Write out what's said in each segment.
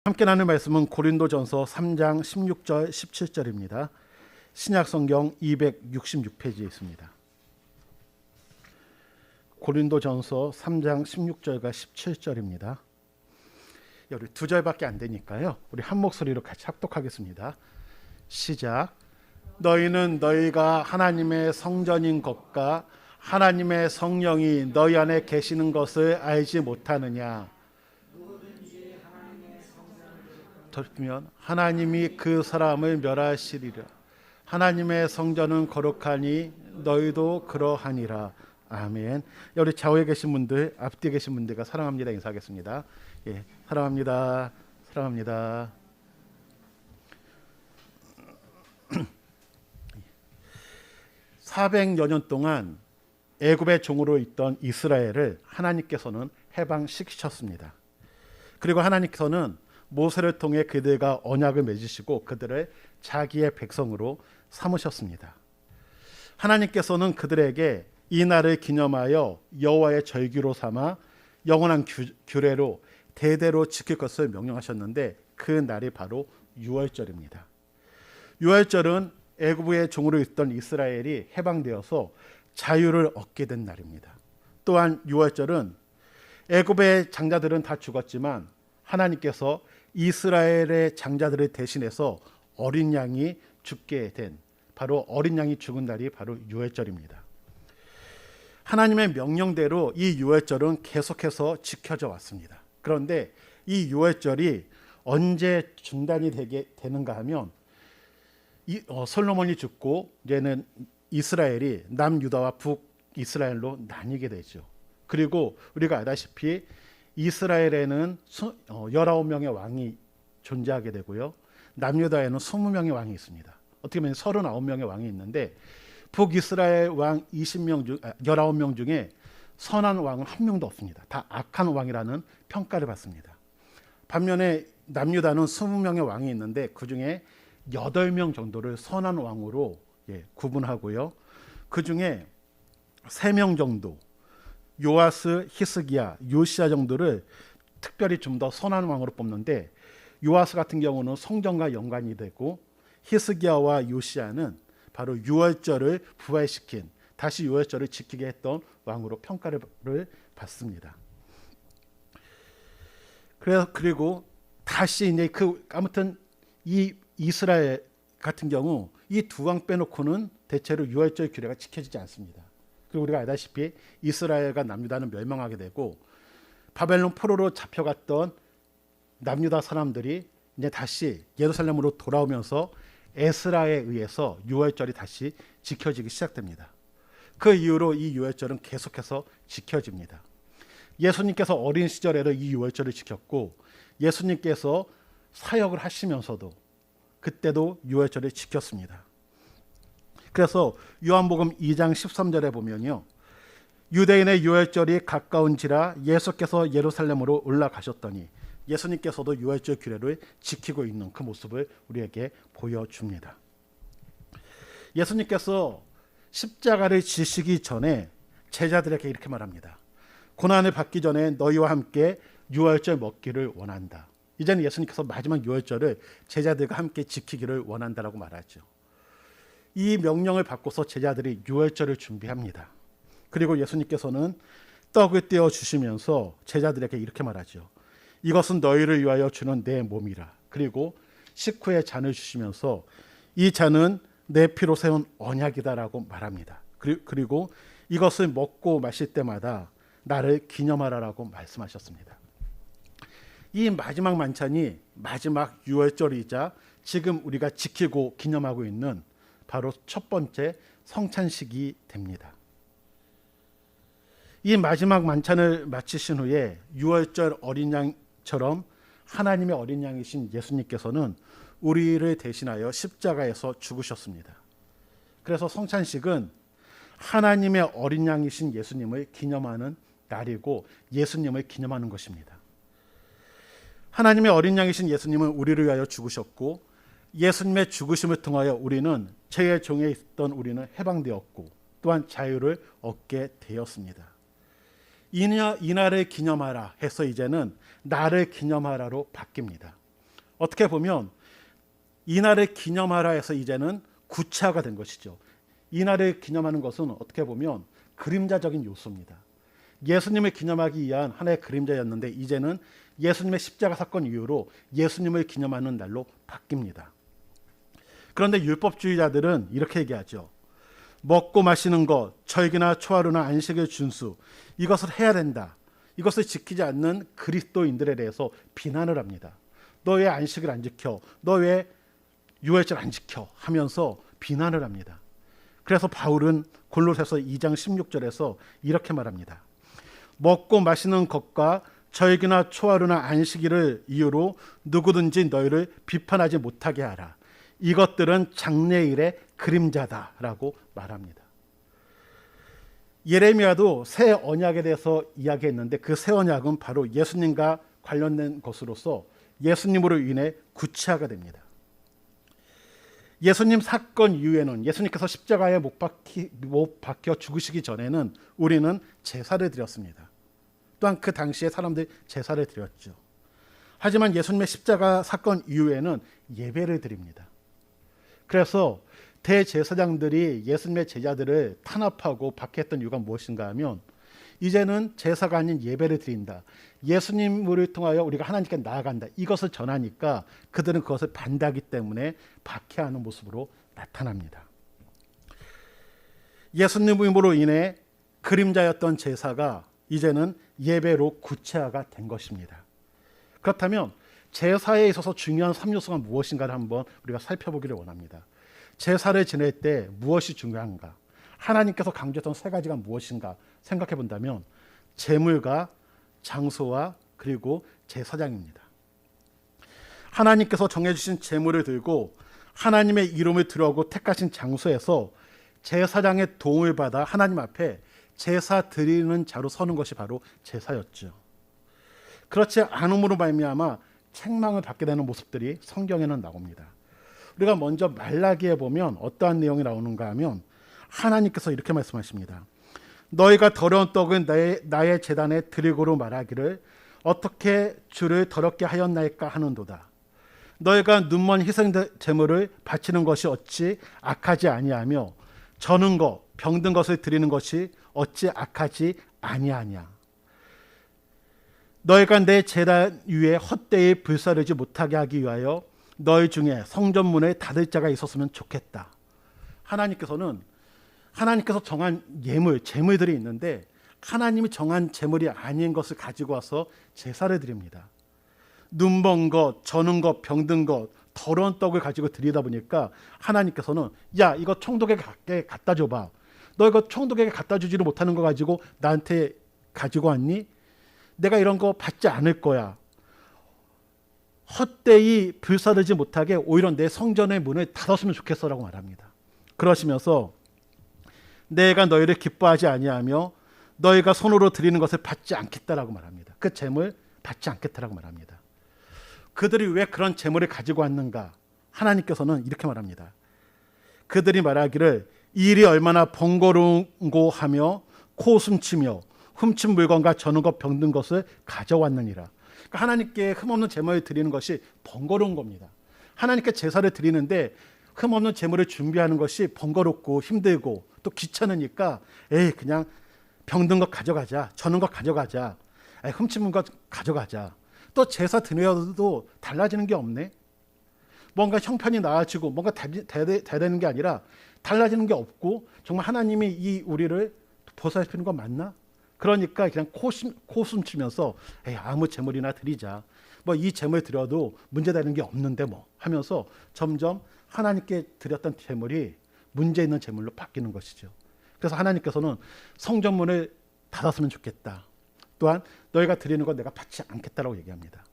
함께 나눌 말씀은 고린도전서 3장 16절 17절입니다. 신약성경 266페이지에 있습니다. 고린도전서 3장 16절과 17절입니다. 우리 두 절밖에 안 되니까요. 우리 한 목소리로 같이 합독하겠습니다. 시작. 너희는 너희가 하나님의 성전인 것과 하나님의 성령이 너희 안에 계시는 것을 알지 못하느냐. 덮으면 하나님이 그 사람을 멸하시리라. 하나님의 성전은 거룩하니 너희도 그러하니라. 아멘. 우리 좌우에 계신 분들, 앞뒤에 계신 분들과 사랑합니다 인사하겠습니다. 예, 사랑합니다. 사랑합니다. 400여 년 동안 애굽의 종으로 있던 이스라엘을 하나님께서는 해방시키셨습니다. 그리고 하나님께서는 모세를 통해 그들과 언약을 맺으시고 그들을 자기의 백성으로 삼으셨습니다. 하나님께서는 그들에게 이 날을 기념하여 여호와의 절기로 삼아 영원한 규례로 대대로 지킬 것을 명령하셨는데 그 날이 바로 유월절입니다. 유월절은 애굽의 종으로 있던 이스라엘이 해방되어서 자유를 얻게 된 날입니다. 또한 유월절은 애굽의 장자들은 다 죽었지만 하나님께서 이스라엘의 장자들을 대신해서 어린 양이 죽게 된, 바로 어린 양이 죽은 날이 바로 유월절입니다. 하나님의 명령대로 이 유월절은 계속해서 지켜져 왔습니다. 그런데 이 유월절이 언제 중단이 되는가 하면 솔로몬이 죽고 이제는 이스라엘이 남유다와 북이스라엘로 나뉘게 되죠. 그리고 우리가 알다시피 이스라엘에는 19명의 왕이 존재하게 되고요. 남유다에는 20명의 왕이 있습니다. 어떻게 보면 39명의 왕이 있는데 북이스라엘 왕 19명 중에 선한 왕은 한 명도 없습니다. 다 악한 왕이라는 평가를 받습니다. 반면에 남유다는 20명의 왕이 있는데 그중에 8명 정도를 선한 왕으로 구분하고요. 그중에 3명 정도 요아스, 히스기야, 요시야 정도를 특별히 좀 더 선한 왕으로 뽑는데 요아스 같은 경우는 성전과 연관이 되고 히스기야와 요시야는 바로 유월절을 부활시킨, 다시 유월절을 지키게 했던 왕으로 평가를 받습니다. 그리고 다시 이제 아무튼 이 이스라엘 같은 경우 이 두 왕 빼놓고는 대체로 유월절 규례가 지켜지지 않습니다. 그리고 우리가 알다시피 이스라엘과 남유다는 멸망하게 되고 바벨론 포로로 잡혀갔던 남유다 사람들이 이제 다시 예루살렘으로 돌아오면서 에스라에 의해서 유월절이 다시 지켜지기 시작됩니다. 그 이후로 이 유월절은 계속해서 지켜집니다. 예수님께서 어린 시절에도 이 유월절을 지켰고 예수님께서 사역을 하시면서도 그때도 유월절을 지켰습니다. 그래서 요한복음 2장 13절에 보면요. 유대인의 유월절이 가까운지라 예수께서 예루살렘으로 올라가셨더니 예수님께서도 유월절 규례를 지키고 있는 그 모습을 우리에게 보여줍니다. 예수님께서 십자가를 지시기 전에 제자들에게 이렇게 말합니다. 고난을 받기 전에 너희와 함께 유월절 먹기를 원한다. 이제는 예수님께서 마지막 유월절을 제자들과 함께 지키기를 원한다라고 말하죠. 이 명령을 받고서 제자들이 유월절을 준비합니다. 그리고 예수님께서는 떡을 떼어 주시면서 제자들에게 이렇게 말하죠. 이것은 너희를 위하여 주는 내 몸이라. 그리고 식후에 잔을 주시면서 이 잔은 내 피로 세운 언약이다라고 말합니다. 그리고 이것을 먹고 마실 때마다 나를 기념하라라고 말씀하셨습니다. 이 마지막 만찬이 마지막 유월절이자 지금 우리가 지키고 기념하고 있는 바로 첫 번째 성찬식이 됩니다. 이 마지막 만찬을 마치신 후에 유월절 어린 양처럼 하나님의 어린 양이신 예수님께서는 우리를 대신하여 십자가에서 죽으셨습니다. 그래서 성찬식은 하나님의 어린 양이신 예수님을 기념하는 날이고 예수님을 기념하는 것입니다. 하나님의 어린 양이신 예수님은 우리를 위하여 죽으셨고 예수님의 죽으심을 통하여 우리는 죄의 종에 있던 우리는 해방되었고 또한 자유를 얻게 되었습니다. 이 날을 기념하라 해서 이제는 나를 기념하라로 바뀝니다. 어떻게 보면 이날을 기념하라 해서 이제는 구체화가 된 것이죠. 이날을 기념하는 것은 어떻게 보면 그림자적인 요소입니다. 예수님을 기념하기 위한 하나의 그림자였는데 이제는 예수님의 십자가 사건 이후로 예수님을 기념하는 날로 바뀝니다. 그런데 율법주의자들은 이렇게 얘기하죠. 먹고 마시는 것, 절기나 초하루나 안식일 준수, 이것을 해야 된다. 이것을 지키지 않는 그리스도인들에 대해서 비난을 합니다. 너 왜 안식일 안 지켜? 너 왜 유월절 안 지켜? 하면서 비난을 합니다. 그래서 바울은 골로새서 2장 16절에서 이렇게 말합니다. 먹고 마시는 것과 절기나 초하루나 안식일을 이유로 누구든지 너희를 비판하지 못하게 하라. 이것들은 장래일의 그림자다라고 말합니다. 예레미야도 새 언약에 대해서 이야기했는데 그 새 언약은 바로 예수님과 관련된 것으로서 예수님으로 인해 구체화가 됩니다. 예수님 사건 이후에는 예수님께서 십자가에 못 박혀 죽으시기 전에는 우리는 제사를 드렸습니다. 또한 그 당시에 사람들이 제사를 드렸죠. 하지만 예수님의 십자가 사건 이후에는 예배를 드립니다. 그래서 대제사장들이 예수님의 제자들을 탄압하고 박해했던 이유가 무엇인가 하면 이제는 제사가 아닌 예배를 드린다. 예수님을 통하여 우리가 하나님께 나아간다. 이것을 전하니까 그들은 그것을 반대하기 때문에 박해하는 모습으로 나타납니다. 예수님으로 인해 그림자였던 제사가 이제는 예배로 구체화가 된 것입니다. 그렇다면 제사에 있어서 중요한 3요소가 무엇인가를 한번 우리가 살펴보기를 원합니다. 제사를 지낼 때 무엇이 중요한가? 하나님께서 강조했던 세 가지가 무엇인가 생각해 본다면 제물과 장소와 그리고 제사장입니다. 하나님께서 정해주신 제물을 들고 하나님의 이름을 들어오고 택하신 장소에서 제사장의 도움을 받아 하나님 앞에 제사 드리는 자로 서는 것이 바로 제사였죠. 그렇지 않음으로 말미암아 책망을 받게 되는 모습들이 성경에는 나옵니다. 우리가 먼저 말라기에 보면 어떠한 내용이 나오는가 하면 하나님께서 이렇게 말씀하십니다. 너희가 더러운 떡은 나의 제단에 드리고로 말하기를 어떻게 주를 더럽게 하였나이까 하는도다. 너희가 눈먼 희생 제물을 바치는 것이 어찌 악하지 아니하며 저는 것 병든 것을 드리는 것이 어찌 악하지 아니하냐. 너희가 내 제단 위에 헛되이 불사르지 못하게 하기 위하여 너희 중에 성전문을 닫을 자가 있었으면 좋겠다. 하나님께서 정한 제물들이 있는데 하나님이 정한 제물이 아닌 것을 가지고 와서 제사를 드립니다. 눈먼 것, 저는 것, 병든 것, 더러운 떡을 가지고 드리다 보니까 하나님께서는 야 이거 총독에게 갖다 줘봐. 너 이거 총독에게 갖다 주지를 못하는 거 가지고 나한테 가지고 왔니? 내가 이런 거 받지 않을 거야. 헛되이 불사르지 못하게 오히려 내 성전의 문을 닫았으면 좋겠어라고 말합니다. 그러시면서 내가 너희를 기뻐하지 아니하며 너희가 손으로 드리는 것을 받지 않겠다라고 말합니다. 그 제물 받지 않겠다라고 말합니다. 그들이 왜 그런 제물을 가지고 왔는가? 하나님께서는 이렇게 말합니다. 그들이 말하기를 이 일이 얼마나 번거로운고 하며 코숨치며 훔친 물건과 저는 것 병든 것을 가져왔느니라. 그러니까 하나님께 흠없는 제물을 드리는 것이 번거로운 겁니다. 하나님께 제사를 드리는데 흠없는 제물을 준비하는 것이 번거롭고 힘들고 또 귀찮으니까 그냥 병든 것 가져가자. 저는 것 가져가자. 훔친 것 가져가자. 또 제사 드려도 달라지는 게 없네. 뭔가 형편이 나아지고 뭔가 되는 게 아니라 달라지는 게 없고 정말 하나님이 이 우리를 보살피는 거 맞나? 그러니까 그냥 코숨 치면서 아무 제물이나 드리자. 뭐 이 제물 드려도 문제되는 게 없는데 뭐 하면서 점점 하나님께 드렸던 제물이 문제 있는 제물로 바뀌는 것이죠. 그래서 하나님께서는 성전문을 닫았으면 좋겠다. 또한 너희가 드리는 건 내가 받지 않겠다라고 얘기합니다.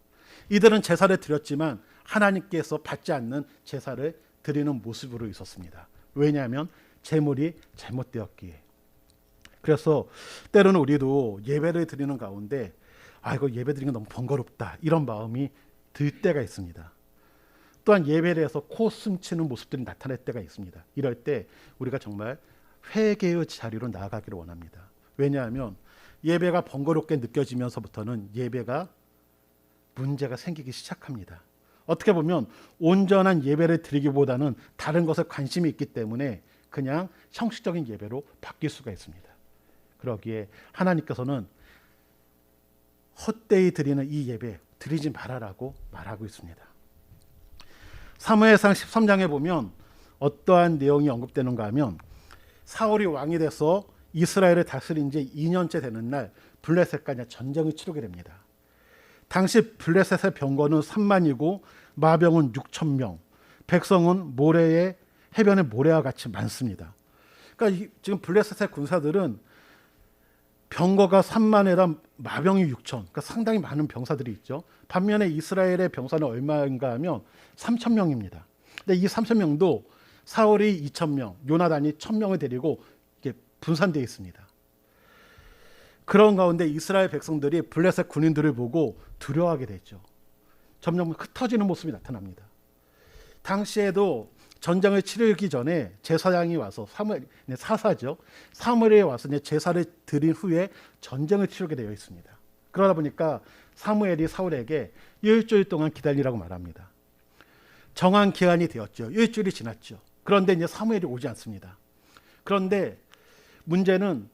이들은 제사를 드렸지만 하나님께서 받지 않는 제사를 드리는 모습으로 있었습니다. 왜냐하면 제물이 잘못되었기에. 그래서 때로는 우리도 예배를 드리는 가운데 이거 예배 드리는 게 너무 번거롭다 이런 마음이 들 때가 있습니다. 또한 예배에 대해서 코숨치는 모습들이 나타날 때가 있습니다. 이럴 때 우리가 정말 회개의 자리로 나아가기를 원합니다. 왜냐하면 예배가 번거롭게 느껴지면서부터는 예배가 문제가 생기기 시작합니다. 어떻게 보면 온전한 예배를 드리기보다는 다른 것에 관심이 있기 때문에 그냥 형식적인 예배로 바뀔 수가 있습니다. 그러기에 하나님께서는 헛되이 드리는 이 예배 드리지 말아라고 말하고 있습니다. 사무엘상 13장에 보면 어떠한 내용이 언급되는가 하면 사울이 왕이 돼서 이스라엘을 다스린 지 2년째 되는 날 블레셋과 전쟁을 치르게 됩니다. 당시 블레셋의 병거는 3만이고 마병은 6천 명, 백성은 모래의 해변의 모래와 같이 많습니다. 그러니까 지금 블레셋의 군사들은 병거가 3만에다 마병이 6천, 그러니까 상당히 많은 병사들이 있죠. 반면에 이스라엘의 병사는 얼마인가 하면 3천 명입니다. 근데 이 3천 명도 사울이 2천 명, 요나단이 1,000명을 데리고 이렇게 분산되어 있습니다. 그런 가운데 이스라엘 백성들이 블레셋 군인들을 보고 두려워하게 됐죠. 점점 흩어지는 모습이 나타납니다. 당시에도 전쟁을 치르기 전에 제사장이 와서 사사죠. 사무엘에 와서 제사를 드린 후에 전쟁을 치르게 되어 있습니다. 그러다 보니까 사무엘이 사울에게 일주일 동안 기다리라고 말합니다. 정한 기한이 되었죠. 일주일이 지났죠. 그런데 이제 사무엘이 오지 않습니다. 그런데 문제는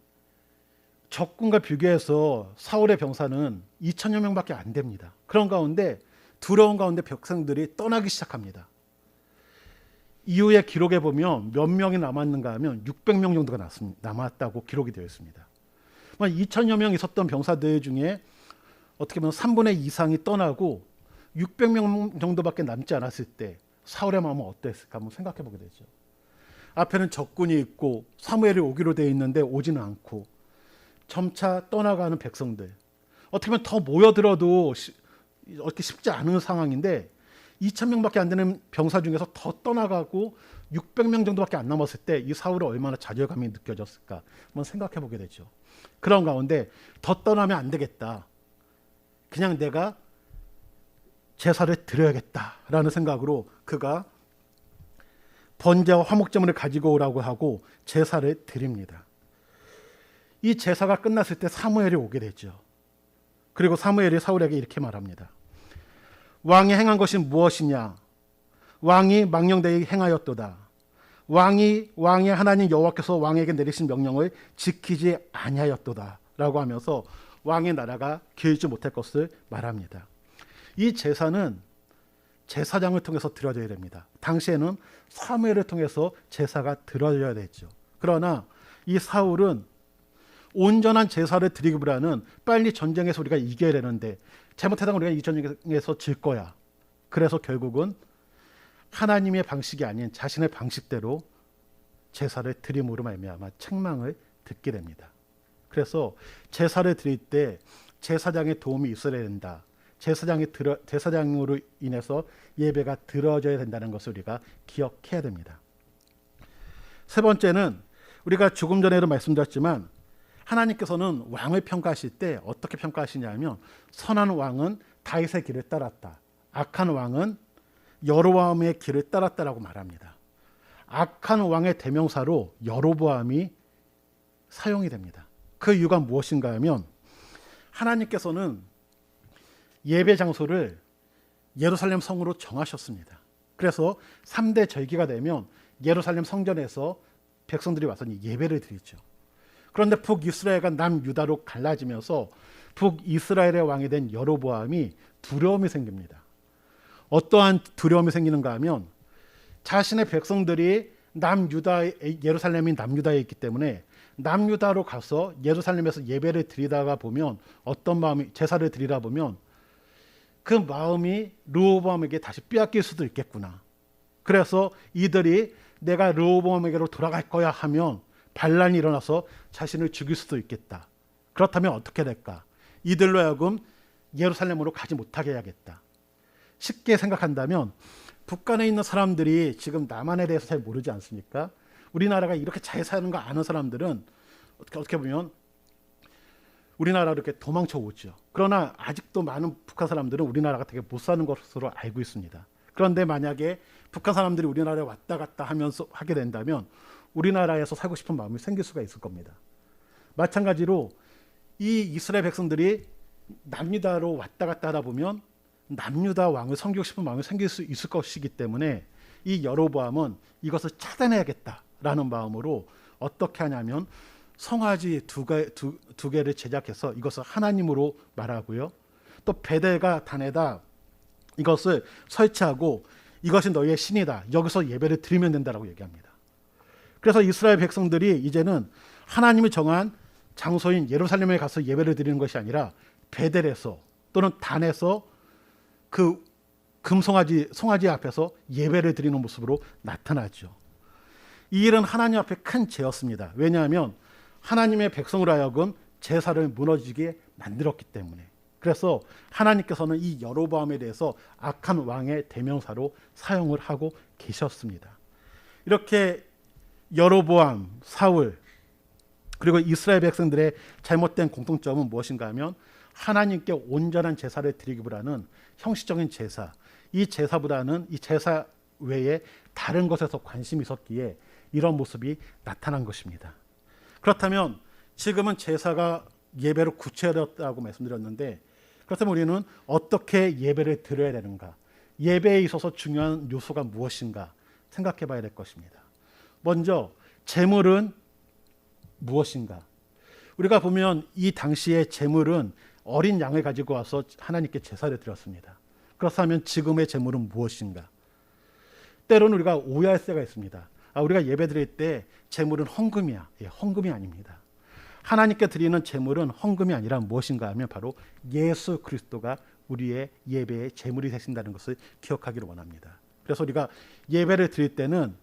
적군과 비교해서 사울의 병사는 2천여 명밖에 안 됩니다. 그런 가운데 두려운 가운데 백성들이 떠나기 시작합니다. 이후에 기록에 보면 몇 명이 남았는가 하면 600명 정도가 남았다고 기록이 되어 있습니다. 2천여 명 있었던 병사들 중에 어떻게 보면 3분의 2 이상이 떠나고 600명 정도밖에 남지 않았을 때 사울의 마음은 어땠을까 한번 생각해 보게 되죠. 앞에는 적군이 있고 사무엘이 오기로 되어 있는데 오지는 않고 점차 떠나가는 백성들, 어떻게 보면 더 모여들어도 어떻게 쉽지 않은 상황인데 2,000명밖에 안 되는 병사 중에서 더 떠나가고 600명 정도밖에 안 남았을 때 이 사울은 얼마나 좌절감이 느껴졌을까 한번 생각해 보게 되죠. 그런 가운데 더 떠나면 안 되겠다. 그냥 내가 제사를 드려야겠다라는 생각으로 그가 번제와 화목제물을 가지고 오라고 하고 제사를 드립니다. 이 제사가 끝났을 때 사무엘이 오게 되죠. 그리고 사무엘이 사울에게 이렇게 말합니다. 왕이 행한 것이 무엇이냐? 왕이 망령되이 행하였도다. 왕이 왕의 하나님 여호와께서 왕에게 내리신 명령을 지키지 아니하였도다 라고 하면서 왕의 나라가 길지 못할 것을 말합니다. 이 제사는 제사장을 통해서 드려져야 됩니다. 당시에는 사무엘을 통해서 제사가 드려져야 됐죠. 그러나 이 사울은 온전한 제사를 드리기보다는 빨리 전쟁에서 우리가 이겨야 되는데 잘못하다가 우리가 이 전쟁에서 질 거야. 그래서 결국은 하나님의 방식이 아닌 자신의 방식대로 제사를 드림으로 말미암아 책망을 듣게 됩니다. 그래서 제사를 드릴 때 제사장의 도움이 있어야 된다. 제사장으로 인해서 예배가 드려져야 된다는 것을 우리가 기억해야 됩니다. 세 번째는 우리가 조금 전에도 말씀드렸지만 하나님께서는 왕을 평가하실 때 어떻게 평가하시냐면 선한 왕은 다윗의 길을 따랐다. 악한 왕은 여로보암의 길을 따랐다라고 말합니다. 악한 왕의 대명사로 여로보암이 사용이 됩니다. 그 이유가 무엇인가 하면 하나님께서는 예배 장소를 예루살렘 성으로 정하셨습니다. 그래서 3대 절기가 되면 예루살렘 성전에서 백성들이 와서 예배를 드리죠. 그런데 북이스라엘과 남유다로 갈라지면서 북이스라엘의 왕이 된 여로보암이 두려움이 생깁니다. 어떠한 두려움이 생기는가 하면 자신의 백성들이 예루살렘이 남유다에 있기 때문에 남유다로 가서 예루살렘에서 예배를 드리다가 보면 어떤 마음이 제사를 드리다 보면 그 마음이 르호보암에게 다시 빼앗길 수도 있겠구나. 그래서 이들이 내가 르호보암에게로 돌아갈 거야 하면 반란이 일어나서 자신을 죽일 수도 있겠다. 그렇다면 어떻게 될까? 이들로 하여금 예루살렘으로 가지 못하게 해야겠다. 쉽게 생각한다면 북한에 있는 사람들이 지금 남한에 대해서 잘 모르지 않습니까? 우리나라가 이렇게 잘 사는 거 아는 사람들은 어떻게 보면 우리나라로 이렇게 도망쳐 오죠. 그러나 아직도 많은 북한 사람들은 우리나라가 되게 못 사는 것으로 알고 있습니다. 그런데 만약에 북한 사람들이 우리나라에 왔다 갔다 하면서 하게 된다면 우리나라에서 살고 싶은 마음이 생길 수가 있을 겁니다. 마찬가지로 이 이스라엘 백성들이 남유다로 왔다 갔다 하다 보면 남유다 왕을 섬기고 싶은 마음이 생길 수 있을 것이기 때문에 이 여로보암은 이것을 차단해야겠다라는 마음으로 어떻게 하냐면 성화지 두 개를 제작해서 이것을 하나님으로 말하고요. 또 베델과 단에다 이것을 설치하고 이것이 너희의 신이다. 여기서 예배를 드리면 된다라고 얘기합니다. 그래서 이스라엘 백성들이 이제는 하나님이 정한 장소인 예루살렘에 가서 예배를 드리는 것이 아니라 베델에서 또는 단에서 그 송아지 앞에서 예배를 드리는 모습으로 나타나죠. 이 일은 하나님 앞에 큰 죄였습니다. 왜냐하면 하나님의 백성으로 하여금 제사를 무너지게 만들었기 때문에. 그래서 하나님께서는 이 여로보암에 대해서 악한 왕의 대명사로 사용을 하고 계셨습니다. 이렇게 여로보암, 사울 그리고 이스라엘 백성들의 잘못된 공통점은 무엇인가 하면 하나님께 온전한 제사를 드리기보다는 형식적인 제사, 이 제사보다는 이 제사 외에 다른 것에서 관심이 있었기에 이런 모습이 나타난 것입니다. 그렇다면 지금은 제사가 예배로 구체화되었다고 말씀드렸는데 그렇다면 우리는 어떻게 예배를 드려야 되는가? 예배에 있어서 중요한 요소가 무엇인가 생각해 봐야 될 것입니다. 먼저 제물은 무엇인가? 우리가 보면 이 당시의 제물은 어린 양을 가지고 와서 하나님께 제사를 드렸습니다. 그렇다면 지금의 제물은 무엇인가? 때로는 우리가 오해할 때가 있습니다. 우리가 예배 드릴 때 제물은 헌금이야. 헌금이 아닙니다. 하나님께 드리는 제물은 헌금이 아니라 무엇인가 하면 바로 예수 그리스도가 우리의 예배의 제물이 되신다는 것을 기억하기를 원합니다. 그래서 우리가 예배를 드릴 때는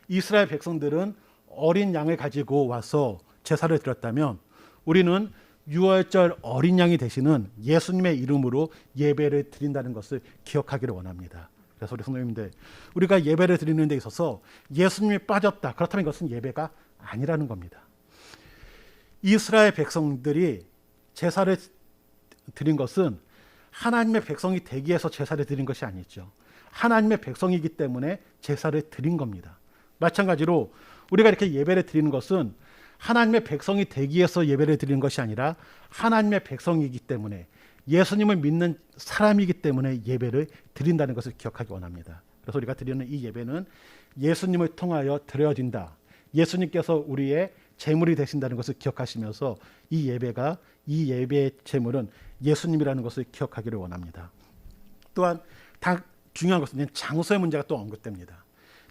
이스라엘 백성들은 어린 양을 가지고 와서 제사를 드렸다면 우리는 유월절 어린 양이 되시는 예수님의 이름으로 예배를 드린다는 것을 기억하기를 원합니다. 그래서 우리 성도님들, 우리가 예배를 드리는 데 있어서 예수님이 빠졌다. 그렇다면 이것은 예배가 아니라는 겁니다. 이스라엘 백성들이 제사를 드린 것은 하나님의 백성이 되기 위해서 제사를 드린 것이 아니죠. 하나님의 백성이기 때문에 제사를 드린 겁니다. 마찬가지로 우리가 이렇게 예배를 드리는 것은 하나님의 백성이 되기 위해서 예배를 드리는 것이 아니라 하나님의 백성이기 때문에 예수님을 믿는 사람이기 때문에 예배를 드린다는 것을 기억하기 원합니다. 그래서 우리가 드리는 이 예배는 예수님을 통하여 드려진다. 예수님께서 우리의 제물이 되신다는 것을 기억하시면서 이 예배의 제물은 예수님이라는 것을 기억하기를 원합니다. 또한 중요한 것은 장소의 문제가 또 언급됩니다.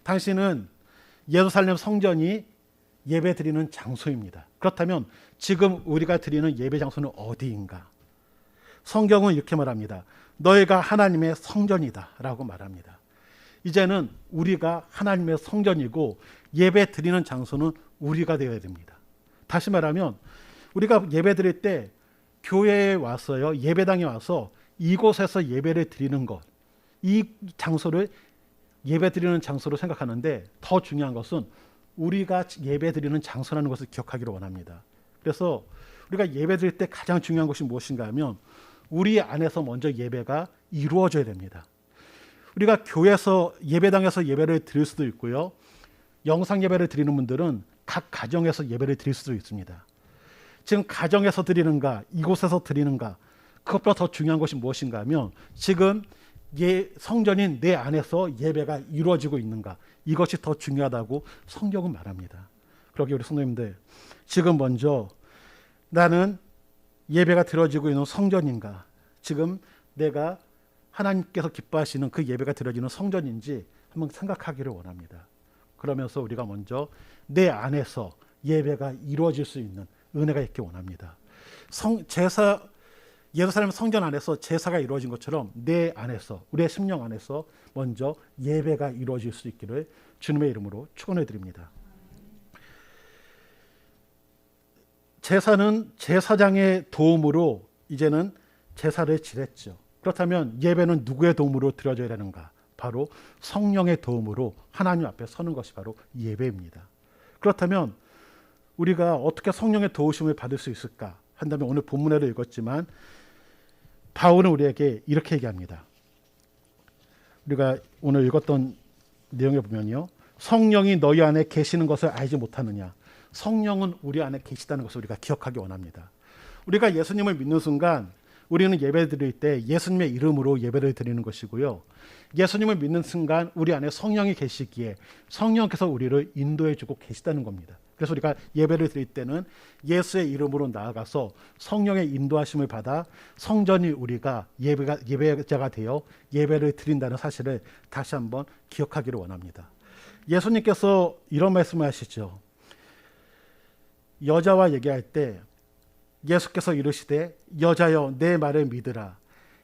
당시는 예루살렘 성전이 예배 드리는 장소입니다. 그렇다면 지금 우리가 드리는 예배 장소는 어디인가? 성경은 이렇게 말합니다. 너희가 하나님의 성전이다 라고 말합니다. 이제는 우리가 하나님의 성전이고 예배 드리는 장소는 우리가 되어야 됩니다. 다시 말하면 우리가 예배 드릴 때 교회에 와서요, 예배당에 와서 이곳에서 예배를 드리는 것, 이 장소를 예배 드리는 장소로 생각하는데 더 중요한 것은 우리가 예배 드리는 장소라는 것을 기억하기를 원합니다. 그래서 우리가 예배 드릴 때 가장 중요한 것이 무엇인가 하면 우리 안에서 먼저 예배가 이루어져야 됩니다. 우리가 교회에서 예배당에서 예배를 드릴 수도 있고요. 영상 예배를 드리는 분들은 각 가정에서 예배를 드릴 수도 있습니다. 지금 가정에서 드리는가 이곳에서 드리는가 그것보다 더 중요한 것이 무엇인가 하면 지금 성전인 내 안에서 예배가 이루어지고 있는가 이것이 더 중요하다고 성경은 말합니다. 그러기에 우리 성도님들 지금 먼저 나는 예배가 드려지고 있는 성전인가 지금 내가 하나님께서 기뻐하시는 그 예배가 드려지는 성전인지 한번 생각하기를 원합니다. 그러면서 우리가 먼저 내 안에서 예배가 이루어질 수 있는 은혜가 있기 원합니다. 예루살렘 성전 안에서 제사가 이루어진 것처럼 내 안에서 우리의 심령 안에서 먼저 예배가 이루어질 수 있기를 주님의 이름으로 축원해 드립니다. 제사는 제사장의 도움으로 이제는 제사를 지냈죠. 그렇다면 예배는 누구의 도움으로 드려져야 되는가? 바로 성령의 도움으로 하나님 앞에 서는 것이 바로 예배입니다. 그렇다면 우리가 어떻게 성령의 도우심을 받을 수 있을까? 한다면 오늘 본문에도 읽었지만 바울은 우리에게 이렇게 얘기합니다. 우리가 오늘 읽었던 내용에 보면요. 성령이 너희 안에 계시는 것을 알지 못하느냐. 성령은 우리 안에 계시다는 것을 우리가 기억하기 원합니다. 우리가 예수님을 믿는 순간 우리는 예배 드릴 때 예수님의 이름으로 예배를 드리는 것이고요. 예수님을 믿는 순간 우리 안에 성령이 계시기에 성령께서 우리를 인도해 주고 계시다는 겁니다. 그래서 우리가 예배를 드릴 때는 예수의 이름으로 나아가서 성령의 인도하심을 받아 성전이 우리가 예배자가 되어 예배를 드린다는 사실을 다시 한번 기억하기를 원합니다. 예수님께서 이런 말씀을 하시죠. 여자와 얘기할 때 예수께서 이르시되 이여자여 내 말을 믿으라.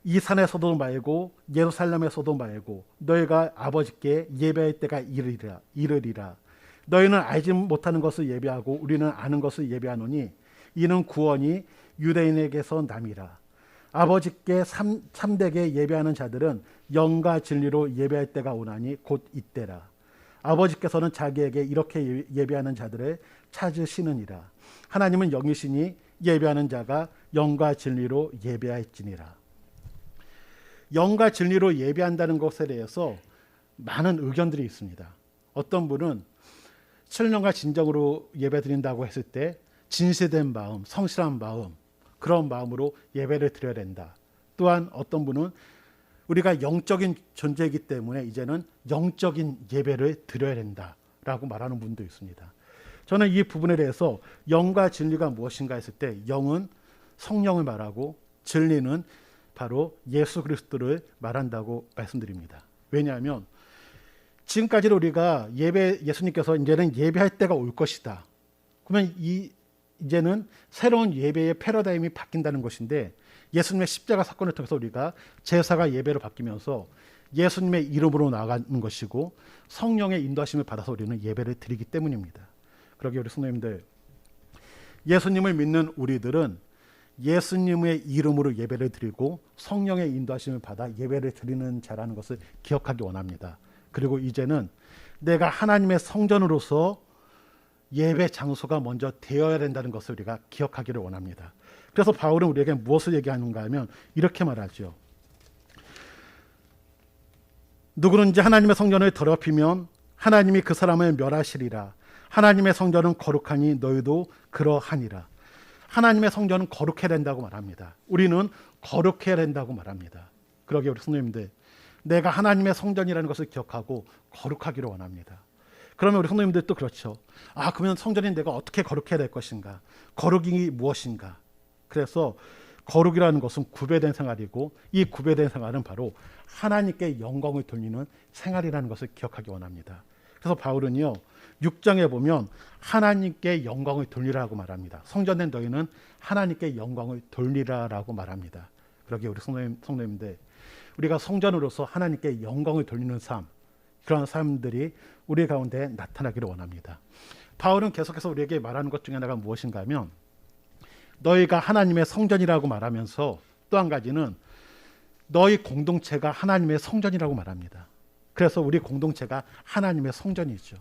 이 산에서도 말고 예루살렘에서도 말고 너희가 아버지께 예배할 때가 이르리라. 너희는 알지 못하는 것을 예배하고 우리는 아는 것을 예배하노니 이는 구원이 유대인에게서 남이라. 아버지께 참되게 예배하는 자들은 영과 진리로 예배할 때가 오나니 곧 이때라. 아버지께서는 자기에게 이렇게 예배하는 자들을 찾으시느니라. 하나님은 영이시니 예배하는 자가 영과 진리로 예배할지니라. 영과 진리로 예배한다는 것에 대해서 많은 의견들이 있습니다. 어떤 분은 신령과 진정으로 예배드린다고 했을 때 진실된 마음, 성실한 마음, 그런 마음으로 예배를 드려야 된다. 또한 어떤 분은 우리가 영적인 존재이기 때문에 이제는 영적인 예배를 드려야 된다라고 말하는 분도 있습니다. 저는 이 부분에 대해서 영과 진리가 무엇인가 했을 때 영은 성령을 말하고 진리는 바로 예수 그리스도를 말한다고 말씀드립니다. 왜냐하면 지금까지도 우리가 예수님께서 이제는 예배할 때가 올 것이다. 그러면 이제는 새로운 예배의 패러다임이 바뀐다는 것인데 예수님의 십자가 사건을 통해서 우리가 제사가 예배로 바뀌면서 예수님의 이름으로 나아가는 것이고 성령의 인도하심을 받아서 우리는 예배를 드리기 때문입니다. 그러기에 우리 성도님들, 예수님을 믿는 우리들은 예수님의 이름으로 예배를 드리고 성령의 인도하심을 받아 예배를 드리는 자라는 것을 기억하기 원합니다. 그리고 이제는 내가 하나님의 성전으로서 예배 장소가 먼저 되어야 된다는 것을 우리가 기억하기를 원합니다. 그래서 바울은 우리에게 무엇을 얘기하는가 하면 이렇게 말하죠. 누구든지 하나님의 성전을 더럽히면 하나님이 그 사람을 멸하시리라. 하나님의 성전은 거룩하니 너희도 그러하니라. 하나님의 성전은 거룩해야 된다고 말합니다. 우리는 거룩해야 된다고 말합니다. 그러기에 우리 성도님들, 내가 하나님의 성전이라는 것을 기억하고 거룩하기를 원합니다. 그러면 우리 성도님들도 그렇죠. 그러면 성전인 내가 어떻게 거룩해야 될 것인가? 거룩이 무엇인가? 그래서 거룩이라는 것은 구별된 생활이고 이 구별된 생활은 바로 하나님께 영광을 돌리는 생활이라는 것을 기억하기 원합니다. 그래서 바울은요 6장에 보면 하나님께 영광을 돌리라고 말합니다. 성전된 너희는 하나님께 영광을 돌리라라고 말합니다. 그러기에 우리 성도님들, 우리가 성전으로서 하나님께 영광을 돌리는 삶, 그런 삶들이 우리 가운데 나타나기를 원합니다. 바울은 계속해서 우리에게 말하는 것 중에 하나가 무엇인가 하면 너희가 하나님의 성전이라고 말하면서 또 한 가지는 너희 공동체가 하나님의 성전이라고 말합니다. 그래서 우리 공동체가 하나님의 성전이죠.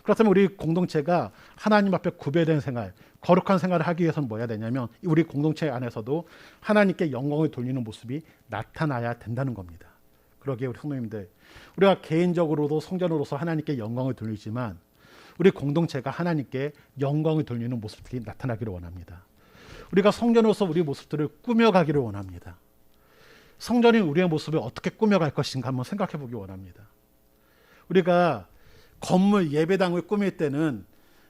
그렇다면 우리 공동체가 하나님 앞에 구별된 생활, 거룩한 생활을 하기 위해서는 뭐 해야 되냐면 우리 공동체 안에서도 하나님께 영광을 돌리는 모습이 나타나야 된다는 겁니다. 그러기에 우리 성도님들, 우리가 개인적으로도 성전으로서 하나님께 영광을 돌리지만 우리 공동체가 하나님께 영광을 돌리는 모습들이 나타나기를 원합니다. 우리가 성전으로서 우리 모습들을 꾸며가기를 원합니다. 성전인 우리의 모습을 어떻게 꾸며갈 것인가 한번 생각해 보기 원합니다. 우리가 건물 예배당을 꾸밀 때는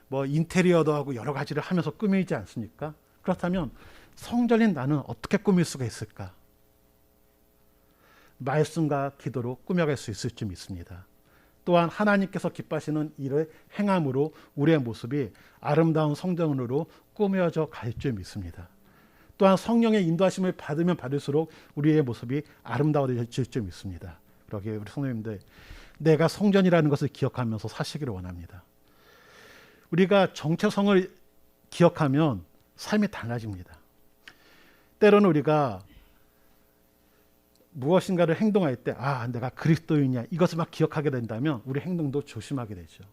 뭐 인테리어도 하고 여러 가지를 하면서 꾸미지 않습니까? 그렇다면 성전인 나는 어떻게 꾸밀 수가 있을까? 말씀과 기도로 꾸며갈 수 있을 줄 믿습니다. 또한 하나님께서 기뻐하시는 일을 행함으로 우리의 모습이 아름다운 성전으로 꾸며져 갈 줄 믿습니다. 또한 성령의 인도하심을 받으면 받을수록 우리의 모습이 아름다워질 줄 믿습니다. 그러기에 우리 성도님들, 내가 성전이라는 것을 기억하면서 사시기를 원합니다. 우리가 정체성을 기억하면 삶이 달라집니다. 때로는 우리가 무엇인가를 행동할 때 내가 그리스도인이야 이것을 막 기억하게 된다면 우리 행동도 조심하게 되죠.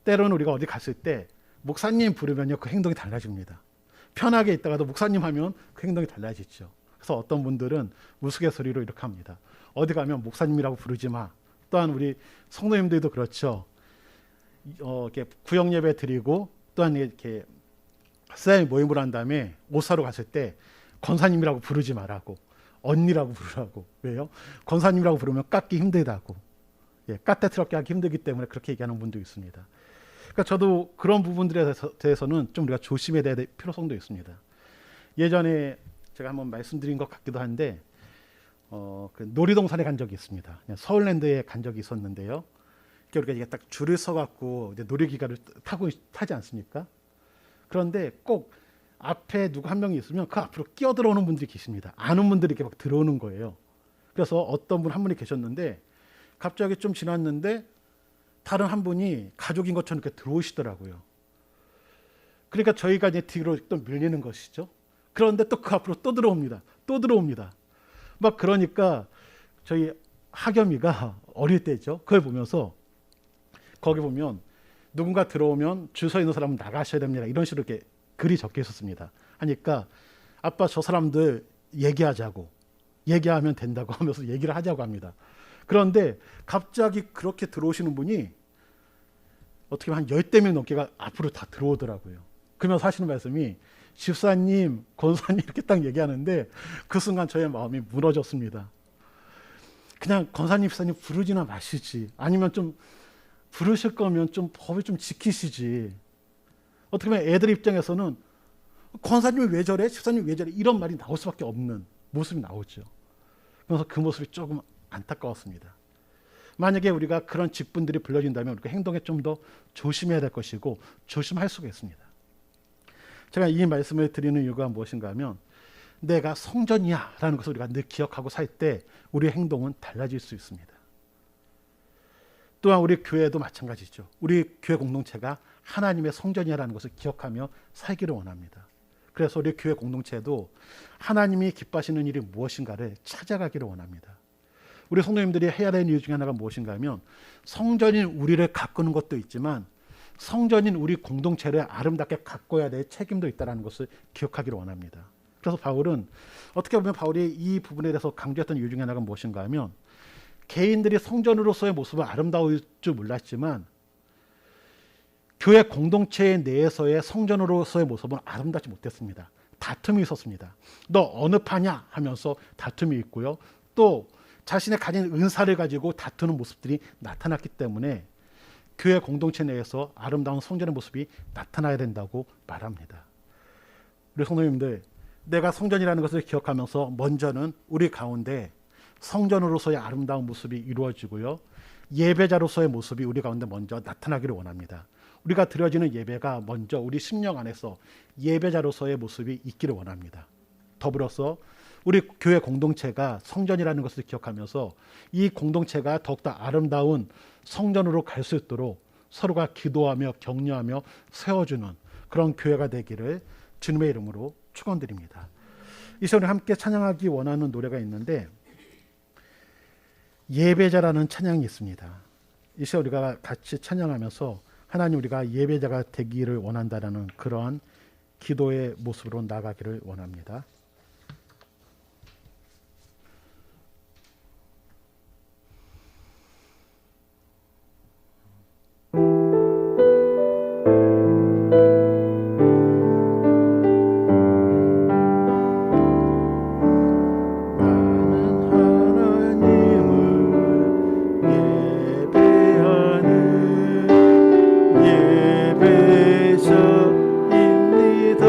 때로는 우리가 어디 갔을 때 목사님 부르면요 그 행동이 달라집니다. 편하게 있다가도 목사님 하면 그 행동이 달라지죠. 그래서 어떤 분들은 우스갯소리로 이렇게 합니다. 어디 가면 목사님이라고 부르지 마. 또한 우리 성도님들도 그렇죠. 이렇게 구역 예배 드리고 또한 이렇게 사회 모임을 한 다음에 옷 사러 갔을 때 권사님이라고 부르지 말라고, 언니라고 부르라고. 왜요? 권사님이라고 부르면 깎기 힘들다고. 예, 까떼스럽게 하기 힘들기 때문에 그렇게 얘기하는 분도 있습니다. 그러니까 저도 그런 부분들에 대해서는 좀 우리가 조심해야 될 필요성도 있습니다. 예전에 제가 한번 말씀드린 것 같기도 한데 그 놀이동산에 간 적이 있습니다. 서울랜드에 간 적이 있었는데요. 우리가 이게 딱 줄을 서갖고 이제 놀이기구를 타지 않습니까? 그런데 꼭 앞에 누구 한 명이 있으면 그 앞으로 끼어 들어오는 분들이 계십니다. 아는 분들이 이렇게 막 들어오는 거예요. 그래서 어떤 분 한 분이 계셨는데 갑자기 좀 지났는데 다른 한 분이 가족인 것처럼 이렇게 들어오시더라고요. 그러니까 저희가 이제 뒤로 또 밀리는 것이죠. 그런데 또 그 앞으로 또 들어옵니다. 또 들어옵니다. 막 그러니까 저희 하겸이가 어릴 때죠. 그걸 보면서 거기 보면 누군가 들어오면 줄 서 있는 사람은 나가셔야 됩니다. 이런 식으로 이렇게 글이 적혀 있었습니다. 하니까 아빠 저 사람들 얘기하자고, 얘기하면 된다고 하면서 얘기를 하자고 합니다. 그런데 갑자기 그렇게 들어오시는 분이 어떻게 보면 한 10명 넘게가 앞으로 다 들어오더라고요. 그러면서 하시는 말씀이 집사님, 권사님 이렇게 딱 얘기하는데 그 순간 저의 마음이 무너졌습니다. 그냥 권사님, 집사님 부르지나 마시지. 아니면 좀 부르실 거면 좀 법을 좀 지키시지. 어떻게 보면 애들 입장에서는 권사님이 왜 저래? 집사님이 왜 저래? 이런 말이 나올 수밖에 없는 모습이 나오죠. 그래서 그 모습이 조금 안타까웠습니다. 만약에 우리가 그런 직분들이 불려진다면 우리가 행동에 좀 더 조심해야 될 것이고 조심할 수가 있습니다. 제가 이 말씀을 드리는 이유가 무엇인가 하면 내가 성전이야 라는 것을 우리가 늘 기억하고 살 때 우리의 행동은 달라질 수 있습니다. 또한 우리 교회도 마찬가지죠. 우리 교회 공동체가 하나님의 성전이라는 것을 기억하며 살기를 원합니다. 그래서 우리 교회 공동체도 하나님이 기뻐하시는 일이 무엇인가를 찾아가기를 원합니다. 우리 성도님들이 해야 되는 이유 중에 하나가 무엇인가 하면 성전인 우리를 가꾸는 것도 있지만 성전인 우리 공동체를 아름답게 가꿔야 될 책임도 있다는 것을 기억하기를 원합니다. 그래서 바울은 어떻게 보면 바울이 이 부분에 대해서 강조했던 이유 중에 하나가 무엇인가 하면 개인들이 성전으로서의 모습은 아름다울 줄 몰랐지만 교회 공동체 내에서의 성전으로서의 모습은 아름답지 못했습니다. 다툼이 있었습니다. 너 어느 파냐 하면서 다툼이 있고요. 또 자신의 가진 은사를 가지고 다투는 모습들이 나타났기 때문에 교회 공동체 내에서 아름다운 성전의 모습이 나타나야 된다고 말합니다. 우리 성도님들, 내가 성전이라는 것을 기억하면서 먼저는 우리 가운데 성전으로서의 아름다운 모습이 이루어지고요. 예배자로서의 모습이 우리 가운데 먼저 나타나기를 원합니다. 우리가 드려지는 예배가 먼저 우리 심령 안에서 예배자로서의 모습이 있기를 원합니다. 더불어서 우리 교회 공동체가 성전이라는 것을 기억하면서 이 공동체가 더욱더 아름다운 성전으로 갈 수 있도록 서로가 기도하며 격려하며 세워주는 그런 교회가 되기를 주님의 이름으로 축원드립니다. 이 시간에 함께 찬양하기 원하는 노래가 있는데 예배자라는 찬양이 있습니다. 이 시간 우리가 같이 찬양하면서 하나님 우리가 예배자가 되기를 원한다라는 그러한 기도의 모습으로 나가기를 원합니다. 예배자입니다.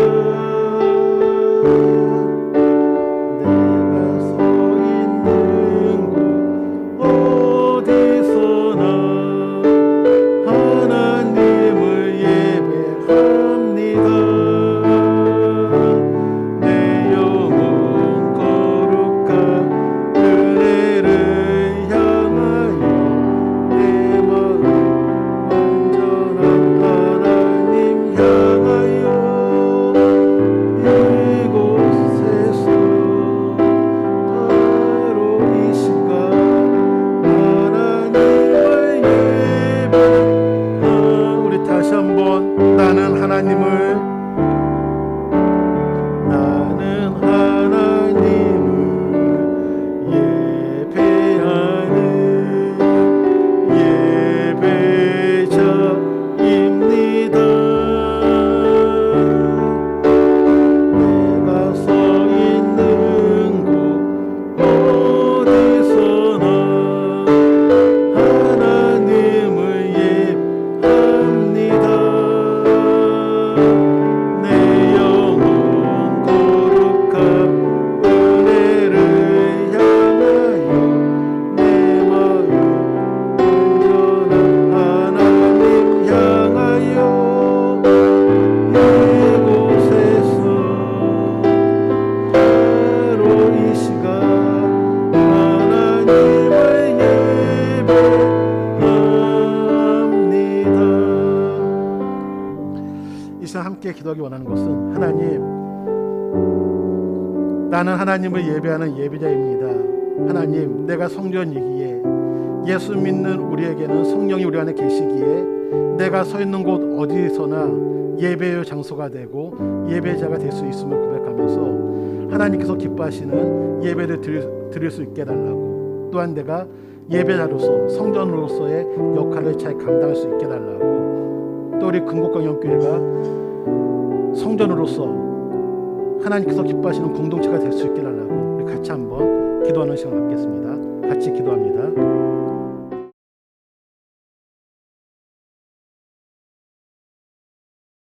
기도하기 원하는 것은 하나님, 나는 하나님을 예배하는 예배자입니다. 하나님, 내가 성전이기에 예수 믿는 우리에게는 성령이 우리 안에 계시기에 내가 서 있는 곳 어디서나 예배의 장소가 되고 예배자가 될 수 있음을 고백하면서 하나님께서 기뻐하시는 예배를 드릴 수 있게 해달라고, 또한 내가 예배자로서 성전으로서의 역할을 잘 감당할 수 있게 해달라고, 또 우리 근곡강영교회가 성전으로서 하나님께서 기뻐하시는 공동체가 될 수 있게 해달라고 우리 같이 한번 기도하는 시간 갖겠습니다. 같이 기도합니다.